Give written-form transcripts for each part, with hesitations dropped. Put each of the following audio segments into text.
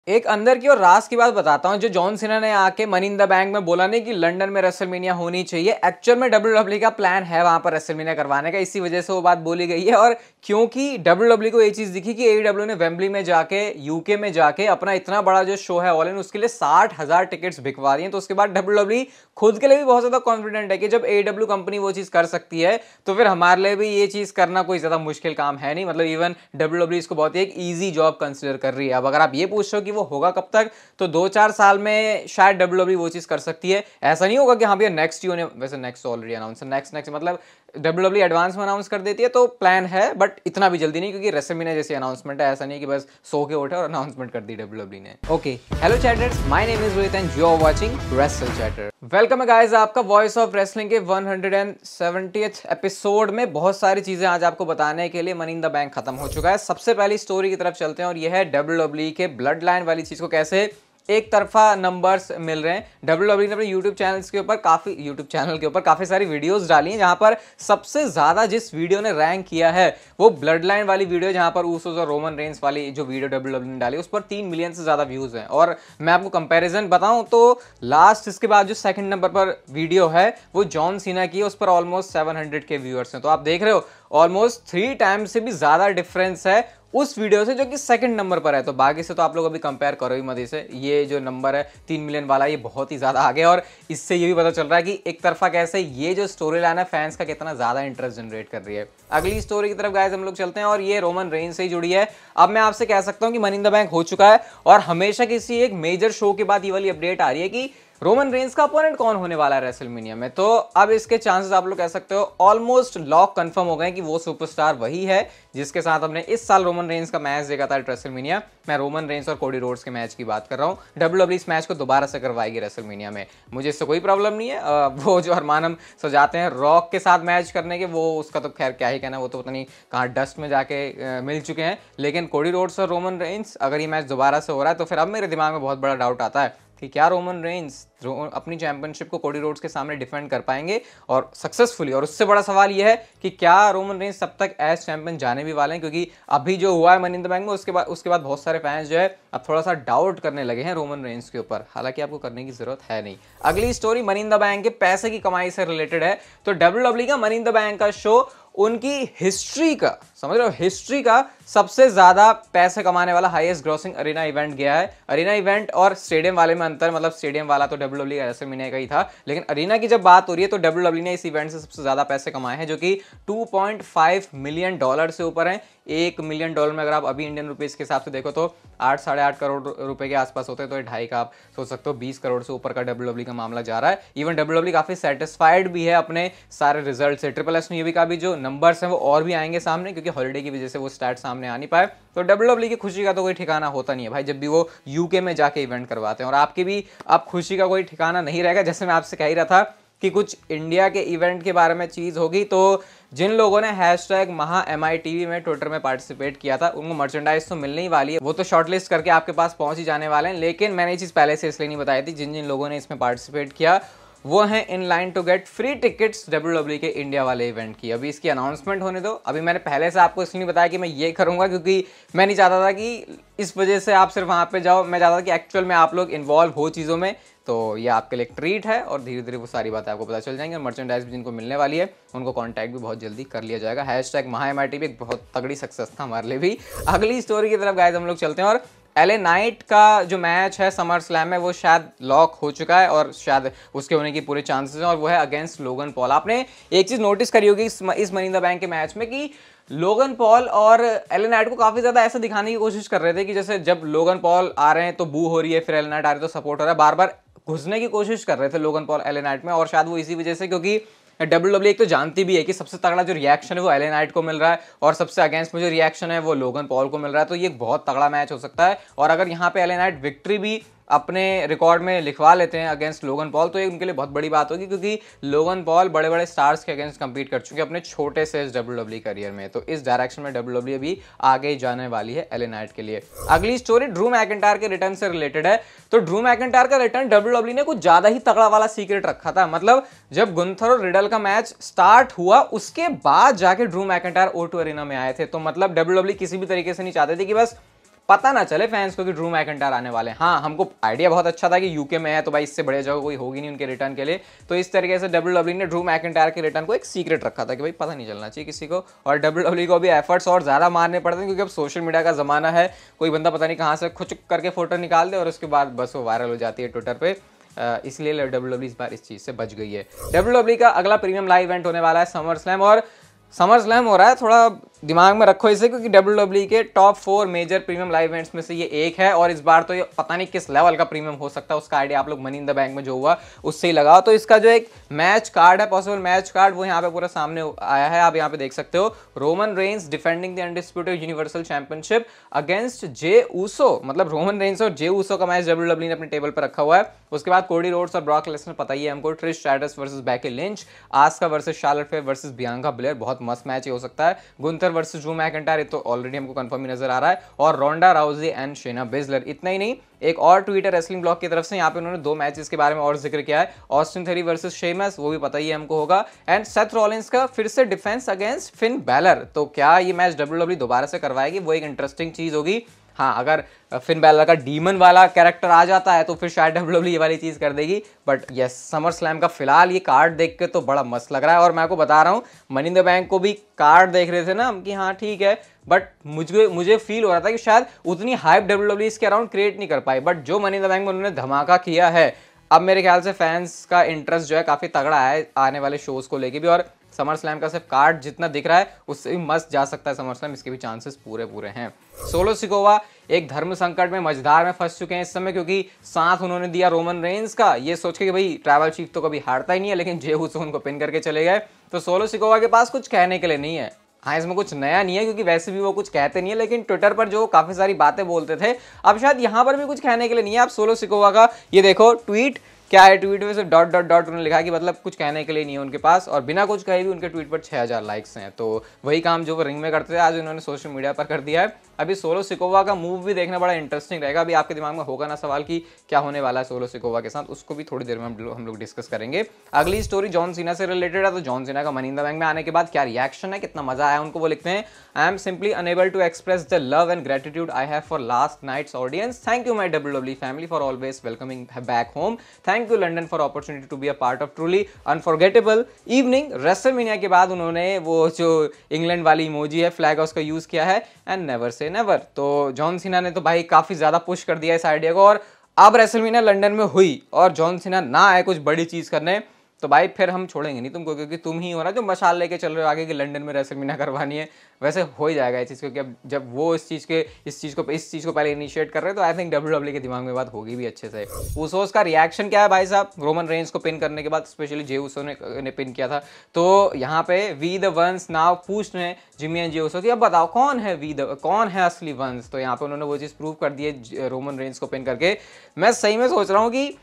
एक अंदर की और राज की बात बताता हूं। जो जॉन सीना ने आके मनी इन द बैंक में बोला नहीं कि लंदन में रेसलमेनिया होनी चाहिए, एक्चुअल में डब्ल्यूडब्ल्यूई का प्लान है वहां पर रेसलमेनिया करवाने का, इसी वजह से वो बात बोली गई है। और क्योंकि डब्ल्यूडब्ल्यूई को ये चीज दिखी कि एईडब्ल्यू ने वेम्बली में जाके, यूके में जाके अपना इतना बड़ा जो शो है ऑल इन, उसके लिए 60,000 टिकट्स बिकवा दी हैं। तो उसके बाद डब्ल्यूडब्ल्यूई खुद के लिए भी बहुत ज्यादा कॉन्फिडेंट है कि जब एईडब्ल्यू कंपनी वो चीज कर सकती है तो फिर हमारे लिए भी ये चीज करना कोई ज्यादा मुश्किल काम है नहीं। मतलब इवन डब्ल्यूडब्ल्यूई इसको बहुत ही एक ईजी जॉब कंसिडर कर रही है। अब अगर आप ये पूछ रहे हो कि वो होगा कब तक, तो 2-4 साल में शायद डब्ल्यूडब्ल्यूई वो चीज कर सकती है। ऐसा नहीं होगा कि हाँ भैया नेक्स्ट ही होने, वैसे नेक्स्ट ऑलरेडी अनाउंस है, नेक्स्ट मतलब डब्ल्यूडब्ल्यूई एडवांस में अनाउंस कर देती है तो प्लान है, बट इतना भी जल्दी नहीं, क्योंकि रेसलमेनिया जैसी अनाउंसमेंट है, ऐसा नहीं कि बस सो के उठे और अनाउंसमेंट कर दी डब्ल्यूडब्ल्यूई ने। Okay, hello chatters, my name is Rohit and you are watching wrestle chatter. Welcome guys, आपका वॉइस ऑफ रेसलिंग के 170th एपिसोड में बहुत सारी चीजें आज आपको बताने के लिए मनी इन द बैंक खत्म हो चुका है। सबसे पहली स्टोरी की तरफ चलते हैं और यह है डब्ल्यूडब्ल्यूई के ब्लड लाइन वाली चीज को कैसे एक तरफा नंबर्स मिल रहे हैं। डब्ल्यूडब्ल्यूई ने अपने यूट्यूब चैनल के ऊपर काफी सारी वीडियोस डाली हैं, जहां पर सबसे ज्यादा जिस वीडियो ने रैंक किया है वो ब्लड लाइन वाली वीडियो, जहां पर ऊसोस और रोमन रेंस वाली जो वीडियो डब्ल्यूडब्ल्यूई ने डाली उस पर 3 मिलियन से ज्यादा व्यूज हैं। और मैं आपको कंपैरिजन बताऊं तो लास्ट इसके बाद जो सेकंड नंबर पर वीडियो है वो जॉन सीना की है, उस पर ऑलमोस्ट 700 के व्यूअर्स हैं। तो आप देख रहे हो ऑलमोस्ट 3 टाइम्स से भी ज्यादा डिफरेंस है उस वीडियो से जो कि सेकंड नंबर पर है। तो बाकी से तो आप लोग अभी कंपेयर करो ही मत इसे। ये जो नंबर है 3 मिलियन वाला, ये बहुत ही ज्यादा आगे, और इससे ये भी पता चल रहा है कि एक तरफा कैसे ये जो स्टोरी लाइन है फैंस का कितना ज्यादा इंटरेस्ट जनरेट कर रही है। अगली स्टोरी की तरफ गाइस हम लोग चलते हैं और ये रोमन रेंस से ही जुड़ी है। अब मैं आपसे कह सकता हूं कि मनी इन द बैंक हो चुका है और हमेशा किसी एक मेजर शो के बाद ये वाली अपडेट आ रही है कि रोमन रेंस का अपोनेंट कौन होने वाला है रेसलमेनिया में। तो अब इसके चांसेस आप लोग कह सकते हो ऑलमोस्ट लॉक कंफर्म हो गए कि वो सुपरस्टार वही है जिसके साथ हमने इस साल रोमन रेंस का मैच देखा था रेसलमेनिया। मैं रोमन रेंस और कोडी रोड्स के मैच की बात कर रहा हूँ। डब्ल्यूडब्ल्यूई इस मैच को दोबारा से करवाएगी रेसलमेनिया में, मुझे इससे कोई प्रॉब्लम नहीं है। वो जो अरमान हम सजाते हैं रॉक के साथ मैच करने के, वो उसका तो खैर क्या ही कहना, वो तो पता नहीं कहाँ डस्ट में जाके मिल चुके हैं। लेकिन कोडी रोड्स और रोमन रेंस, अगर ये मैच दोबारा से हो रहा है तो फिर अब मेरे दिमाग में बहुत बड़ा डाउट आता है कि क्या रोमन रेंस अपनी चैंपियनशिप को कोडी रोड्स के सामने डिफेंड कर पाएंगे और सक्सेसफुली। और उससे बड़ा सवाल यह है कि क्या रोमन रेंस तब तक एज चैंपियन जाने भी वाले हैं, क्योंकि अभी जो हुआ है मनी इन द बैंक में उसके बाद बहुत सारे फैंस जो है अब थोड़ा सा डाउट करने लगे हैं रोमन रेंस के ऊपर। हालांकि आपको करने की जरूरत है नहीं। अगली story money in the bank के पैसे की कमाई से रिलेटेड है। तो डब्ल्यूडब्ल्यूई का मनी इन द बैंक का शो उनकी हिस्ट्री का, समझ रहे हो, हिस्ट्री का सबसे ज्यादा पैसे कमाने वाला हाईएस्ट ग्रॉसिंग अरीना इवेंट गया है। अरीना इवेंट और स्टेडियम वाले में अंतर, मतलब स्टेडियम वाला तो डब्ल्यूडब्ल्यूई का रेसलमेनिया का ही था, लेकिन अरीना की जब बात हो रही है तो डब्ल्यूडब्ल्यूई ने इस इवेंट से सबसे ज्यादा पैसे कमाए हैं, जो कि $2.5 मिलियन से ऊपर हैं। $1 मिलियन में अगर आप अभी इंडियन रुपीज के हिसाब से देखो तो 8-8.5 करोड़ रुपए के आसपास होते हैं। तो 2.5 का आप सोच सकते हो 20 करोड़ से ऊपर का डब्ल्यूडब्ल्यूई का मामला जा रहा है। इवन डब्ल्यूडब्ल्यूई काफी सेटिस्फाइड भी है अपने सारे रिजल्ट से। ट्रिपल एस ने ये भी कहा भी जो नंबर्स हैं वो और भी आएंगे सामने, क्योंकि हॉलीडे की वजह से वो स्टैट सामने आ नहीं पाए। तो डब्ल्यूडब्ल्यूई की खुशी का तो कोई ठिकाना होता नहीं है भाई, जब भी वो यूके में जाके इवेंट करवाते हैं। और आपकी भी अब खुशी का कोई ठिकाना नहीं रहेगा। जैसे मैं आपसे कह ही रहा था कि कुछ इंडिया के इवेंट के बारे में चीज होगी, तो जिन लोगों ने #MITV में ट्विटर में पार्टिसिपेट किया था उनको मर्चेंडाइज तो मिलने ही वाली है, वो तो शॉर्टलिस्ट करके आपके पास पहुंच ही जाने वाले हैं। लेकिन मैंने ये चीज पहले से इसलिए नहीं बताई थी, जिन जिन लोगों ने इसमें पार्टिसिपेट किया वो हैं in line to get free tickets WWE के इंडिया वाले इवेंट की। अभी इसकी अनाउंसमेंट होने दो। अभी मैंने पहले से आपको इसलिए बताया कि मैं ये करूंगा क्योंकि मैं नहीं चाहता था कि इस वजह से आप सिर्फ वहां पे जाओ, मैं चाहता था कि एक्चुअल में आप लोग इन्वॉल्व हो चीज़ों में। तो ये आपके लिए एक ट्रीट है और धीरे धीरे वो सारी बातें आपको पता चल जाएंगी। और मर्चेंडाइज भी जिनको मिलने वाली है उनको कॉन्टैक्ट भी बहुत जल्दी कर लिया जाएगा। #MITV एक बहुत तगड़ी सक्सेस था हमारे लिए भी। अगली स्टोरी की तरफ गाइस हम लोग चलते हैं और LA नाइट का जो मैच है समर स्लैम में वो शायद लॉक हो चुका है और शायद उसके होने की पूरे चांसेस हैं, और वो है अगेंस्ट लोगन पॉल। आपने एक चीज नोटिस करी होगी इस मनी इन द बैंक के मैच में कि लोगन पॉल और LA नाइट को काफी ज्यादा ऐसा दिखाने की कोशिश कर रहे थे कि जैसे जब लोगन पॉल आ रहे हैं तो बू हो रही है, फिर LA नाइट आ रही है तो सपोर्ट हो रहा है। बार बार घुसने की कोशिश कर रहे थे लोगन पॉल LA नाइट में, और शायद वो इसी वजह से, क्योंकि डब्ल्यूडब्ल्यूई एक तो जानती भी है कि सबसे तगड़ा जो रिएक्शन है वो LA नाइट को मिल रहा है और सबसे अगेंस्ट में जो रिएक्शन है वो लोगन पॉल को मिल रहा है। तो ये बहुत तगड़ा मैच हो सकता है। और अगर यहाँ पे LA नाइट विक्ट्री भी अपने रिकॉर्ड में लिखवा लेते हैं अगेंस्ट लोगन पॉल, तो ये उनके लिए बहुत बड़ी बात होगी, क्योंकि लोगन पॉल बड़े बड़े स्टार्स के अगेंस्ट कंपीट कर चुके हैं अपने छोटे से डब्ल्यूडब्ल्यूई करियर में। तो इस डायरेक्शन में डब्ल्यूडब्ल्यूई भी आगे जाने वाली है LA नाइट के लिए। अगली स्टोरी ड्रू मैकिंटायर के रिटर्न से रिलेटेड है। तो ड्रू मैकिंटायर का रिटर्न डब्ल्यूडब्ल्यूई ने कुछ ज्यादा ही तगड़ा वाला सीक्रेट रखा था। मतलब जब गुंथर और रिडल का मैच स्टार्ट हुआ उसके बाद जाके ड्रू मैकिंटायर O2 अरीना में आए थे। तो मतलब डब्ल्यूडब्ल्यूई किसी भी तरीके से नहीं चाहते थे कि बस पता ना चले फैंस को कि ड्रू मैकिंटायर आने वाले हैं। हाँ, हमको आइडिया बहुत अच्छा था कि यूके में है तो भाई इससे बढ़िया जगह कोई होगी नहीं उनके रिटर्न के लिए, तो इस तरीके से WWE ने ड्रू मैकिंटायर के रिटर्न को एक सीक्रेट रखा था कि भाई पता नहीं चलना चाहिए किसी को। और WWE को भी एफर्ट्स और ज़्यादा मारने पड़ते हैं क्योंकि अब सोशल मीडिया का ज़माना है, कोई बंदा पता नहीं कहाँ से खुच करके फोटो निकाल दे और उसके बाद बस वो वायरल हो जाती है ट्विटर पे। इसलिए WWE इस बार इस चीज़ से बच गई है। WWE का अगला प्रीमियम लाइव इवेंट होने वाला है समर स्लैम, और समर स्लैम हो रहा है, थोड़ा दिमाग में रखो इसे, क्योंकि WWE के top 4 major premium live events में से ये एक है। और इस बार तो ये पता नहीं किस लेवल का प्रीमियम हो सकता है, उसका आइडिया आप लोग मनी इन द बैंक में जो हुआ उससे ही लगाओ। तो इसका जो एक मैच कार्ड है, पॉसिबल मैच कार्ड, वो यहाँ पे पूरा सामने आया है, आप यहाँ पे देख सकते हो। Roman Reigns defending the undisputed universal championship against Jey Uso, मतलब रोमन रेंस और जे ऊसो का मैच WWE ने अपने टेबल पर रखा हुआ है। उसके बाद कोडी रोड्स और ब्रॉक लेसनर, पता ही है हमको, Trish Stratus versus Becky Lynch, Asuka versus Charlotte Flair versus Bianca Belair, बहुत मस्त मैच हो सकता है। गुंथर वर्सेस ड्रू मैकिंटायर, तो ऑलरेडी हमको कंफर्म ही नजर आ रहा है। और रोंडा राउजी एंड शेना बेजलर। इतना ही नहीं, एक और ट्वीट है रेसलिंग ब्लॉग की तरफ से, यहाँ पे उन्होंने 2 मैचेस के बारे में और जिक्र किया है। ऑस्टिन थेरी वर्सेस शेमस, वो भी पता ही हमको होगा, एंड सेथ रॉलिंस का फिर से डिफेंस अगेंस्ट फिन बैलर। तो क्या ये मैच WWE दोबारा से करवाएगी, वो एक इंटरेस्टिंग चीज होगी। हाँ, अगर फिन बैलर का डीमन वाला कैरेक्टर आ जाता है तो फिर शायद WWE ये वाली चीज़ कर देगी। बट यस, समर स्लैम का फिलहाल ये कार्ड देख के तो बड़ा मस्त लग रहा है। और मैं आपको बता रहा हूँ, मनी इन द बैंक को भी कार्ड देख रहे थे ना हम कि हाँ ठीक है, बट मुझे फील हो रहा था कि शायद उतनी हाइप WWE इसके अराउंड क्रिएट नहीं कर पाई। बट जो मनी इन द बैंक में उन्होंने धमाका किया है, अब मेरे ख्याल से फैंस का इंटरेस्ट जो है काफ़ी तगड़ा है आने वाले शोज़ को लेके भी। और समर स्लैम का सिर्फ कार्ड जितना दिख रहा है उससे भी मस्त जा सकता है समर स्लैम, इसके भी चांसेस पूरे हैं। सोलो सिकोवा एक धर्म संकट में, मझधार में फंस चुके हैं इस समय, क्योंकि साथ उन्होंने दिया रोमन रेंस का, ये सोच के कि भाई ट्राइबल चीफ तो कभी हारता ही नहीं है, लेकिन जे ऊसो उनको पिन करके चले गए। तो सोलो सिकोवा के पास कुछ कहने के लिए नहीं है। हाँ, इसमें कुछ नया नहीं है क्योंकि वैसे भी वो कुछ कहते नहीं है, लेकिन ट्विटर पर जो काफी सारी बातें बोलते थे, अब शायद यहाँ पर भी कुछ कहने के लिए नहीं है। आप सोलो सिकोवा का ये देखो ट्वीट, क्या है ट्वीट में, सिर्फ डॉट डॉट डॉट उन्होंने लिखा कि मतलब कुछ कहने के लिए नहीं है उनके पास, और बिना कुछ कहे भी उनके ट्वीट पर 6000 लाइक्स हैं। तो वही काम जो वो रिंग में करते थे आज उन्होंने सोशल मीडिया पर कर दिया है। अभी सोलो सिकोवा का मूव भी देखना बड़ा इंटरेस्टिंग रहेगा। अभी आपके दिमाग में होगा ना सवाल कि क्या होने वाला है सोलो सिकोवा के साथ, उसको भी थोड़ी देर में हम लोग डिस्कस करेंगे। अगली स्टोरी जॉन सीना से रिलेटेड है। तो जॉन सीना का मनी इन द बैंक में आने के बाद क्या रिएक्शन है, कितना मजा आया उनको, वो लिखते हैं, I am simply unable to express the love and gratitude I have for last night's audience. Thank you my WWE family for always welcoming back home. Thank you London for opportunity to be a part of truly unforgettable evening। WrestleMania के बाद उन्होंने वो जो England वाली emoji है flag का, उसका use किया है, एंड नेवर से नेवर। तो जॉन सीना ने तो भाई काफी ज्यादा पुश कर दिया इस आइडिया को, और अब रेसलमेनिया लंदन में हुई और जॉन सीना ना आए कुछ बड़ी चीज करने, तो भाई फिर हम छोड़ेंगे नहीं तुमको, क्योंकि तुम ही हो ना जो मशाल लेके चल रहे हो आगे कि लंदन में रेसलमेनिया करवानी है। वैसे हो ही जाएगा इस चीज़, क्योंकि अब जब वो इस चीज़ को पहले इनिशिएट कर रहे हैं, तो आई थिंक WWE के दिमाग में बात होगी भी अच्छे से। ऊसोस का रिएक्शन क्या है भाई साहब, रोमन रेंस को पिन करने के बाद, स्पेशली जे ऊसो ने पिन किया था। तो यहाँ पे वी द वंस नाउ पूछ रहे हैं जिमी एंड जे ऊसो कि अब बताओ कौन है असली वंस। तो यहाँ पे उन्होंने वो चीज़ प्रूव कर दी है रोमन रेंस को पिन करके। मैं सही में सोच रहा हूँ कि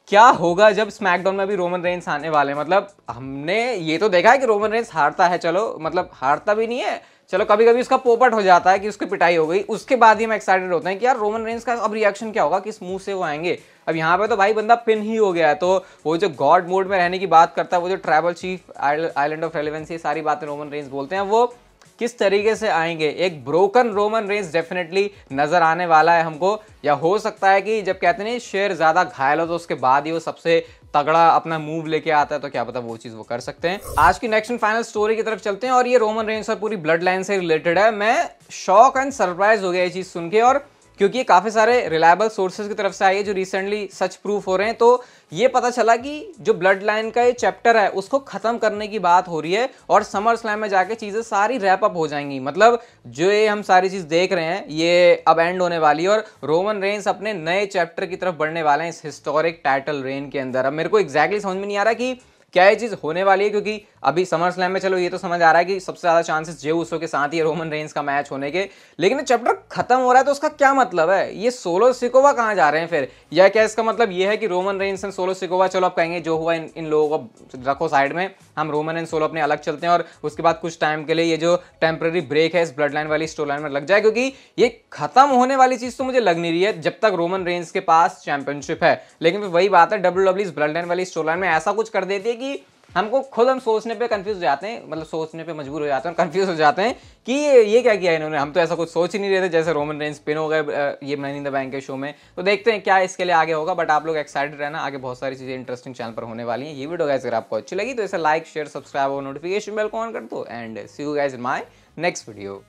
क्या होगा जब स्मैकडाउन में भी रोमन रेंस आने वाले हैं। मतलब हमने ये तो देखा है कि रोमन रेंस हारता है, चलो मतलब हारता भी नहीं है, चलो कभी कभी उसका पोपट हो जाता है कि उसकी पिटाई हो गई, उसके बाद ही हम एक्साइटेड होते हैं कि यार रोमन रेंस का अब रिएक्शन क्या होगा, किस मुंह से वो आएंगे। अब यहाँ पे तो भाई बंदा पिन ही हो गया है, तो वो जो गॉड मोड में रहने की बात करता है, वो जो tribal chief, island of relevancy, सारी बातें रोमन रेंस बोलते हैं, वो किस तरीके से आएंगे। एक ब्रोकन रोमन रेंस डेफिनेटली नजर आने वाला है हमको, या हो सकता है कि जब कहते हैं शेर ज्यादा घायल हो तो उसके बाद ही वो सबसे तगड़ा अपना मूव लेके आता है, तो क्या पता वो चीज वो कर सकते हैं। आज की नेक्स्ट एंड फाइनल स्टोरी की तरफ चलते हैं, और ये रोमन रेंस और पूरी ब्लड लाइन से रिलेटेड है। मैं शॉक एंड सरप्राइज हो गया ये चीज सुन के, और क्योंकि ये काफी सारे रिलायबल सोर्सेज की तरफ से आई है जो रिसेंटली सच प्रूफ हो रहे हैं। तो ये पता चला कि जो ब्लड लाइन का ये चैप्टर है उसको खत्म करने की बात हो रही है, और समर स्लैम में जाके चीजें सारी रैप अप हो जाएंगी। मतलब जो ये हम सारी चीज देख रहे हैं ये अब एंड होने वाली है, और रोमन रेंस अपने नए चैप्टर की तरफ बढ़ने वाले हैं इस हिस्टोरिक टाइटल रेन के अंदर। अब मेरे को एग्जैक्टली समझ में नहीं आ रहा कि क्या ये चीज होने वाली है, क्योंकि अभी समर स्लैम में चलो ये तो समझ आ रहा है कि सबसे ज्यादा चांसेस जे ऊसो के साथ ही रोमन रेंस का मैच होने के, लेकिन चैप्टर खत्म हो रहा है तो उसका क्या मतलब है। ये सोलो सिकोवा कहाँ जा रहे हैं फिर, या क्या इसका मतलब ये है कि Roman Reigns and solo Sikoa, चलो आप कहेंगे जो हुआ इन लोगों को रखो साइड में, हम रोमन एंड सोलो अपने अलग चलते हैं, और उसके बाद कुछ टाइम के लिए ये जो टेम्पररी ब्रेक है इस ब्लड लाइन वाली स्टोरी लाइन में लग जाए, क्योंकि ये खत्म होने वाली चीज तो मुझे लग नहीं रही है जब तक रोमन रेंस के पास चैंपियनशिप है। लेकिन फिर वही बात है, WWE इस ब्लड लाइन वाली स्टोरी लाइन में ऐसा कुछ कर देती है कि हमको खुद हम सोचने पे कंफ्यूज हो जाते हैं, मतलब सोचने पे मजबूर हो जाते हैं, कंफ्यूज हो जाते हैं कि ये क्या किया इन्होंने। हम तो ऐसा कुछ सोच ही नहीं रहे थे, जैसे रोमन रेंज पिन हो गए ये मनी इन द बैंक के शो में। तो देखते हैं क्या इसके लिए आगे होगा, बट आप लोग एक्साइटेड रहना, आगे बहुत सारी चीजें इंटरेस्टिंग चैनल पर होने वाली हैं। ये वीडियो गाइस अगर आपको अच्छी लगी तो इसे लाइक शेयर सब्सक्राइब और नोटिफिकेशन बेल को ऑन कर दो, and see you guys in my next video.